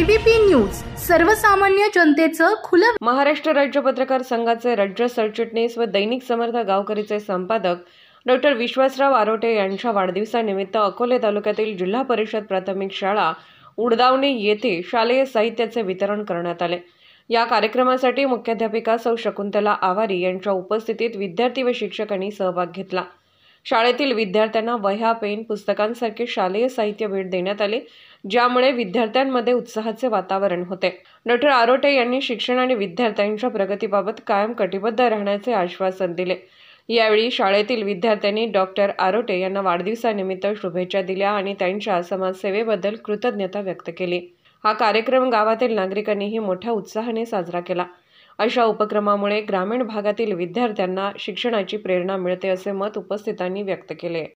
ABP news सर्वसामान्य जनतेचं खुलं। महाराष्ट्र राज्य पत्रकार संघाचे राज्य सरचिटणीस व दैनिक समर्थ गावकरीचे संपादक डॉ. विश्वासराव आरोटे यांच्या वाढदिवसानिमित्त अकोले तालुक्यातील जिल्हा परिषद प्राथमिक शाळा उडदावणे येथे शालेय साहित्याचे वितरण करण्यात आले। या कार्यक्रमासाठी मुख्याध्यापिका सौ शकुंतला आवारी यांच्या उपस्थितीत विद्यार्थी व शिक्षकांनी सहभाग घेतला। शाळेतील विद्यार्थ्यांना वह्या, पेन, पुस्तकांसारखे शालेय साहित्य भेट देण्यात आले, ज्यामुळे विद्यार्थ्यांमध्ये उत्साहाचे वातावरण होते। डॉ. आरोटे यांनी शिक्षण आणि विद्यार्थ्यांच्या प्रगतीबाबत कायम कटिबद्ध राहण्याचे आश्वासन दिले। यावेळी शाळेतील विद्यार्थ्यांनी डॉ. आरोटे यांना वाढदिवसानिमित्त शुभेच्छा दिल्या आणि त्यांच्या समाजसेवेबद्दल कृतज्ञता व्यक्त केली। हा कार्यक्रम गावातील नागरिकांनीही मोठ्या उत्साहाने साजरा केला। अशा उपक्रमामुळे ग्रामीण भागातील विद्यार्थ्यांना शिक्षणाची प्रेरणा मिळते असे मत उपस्थितांनी व्यक्त केले।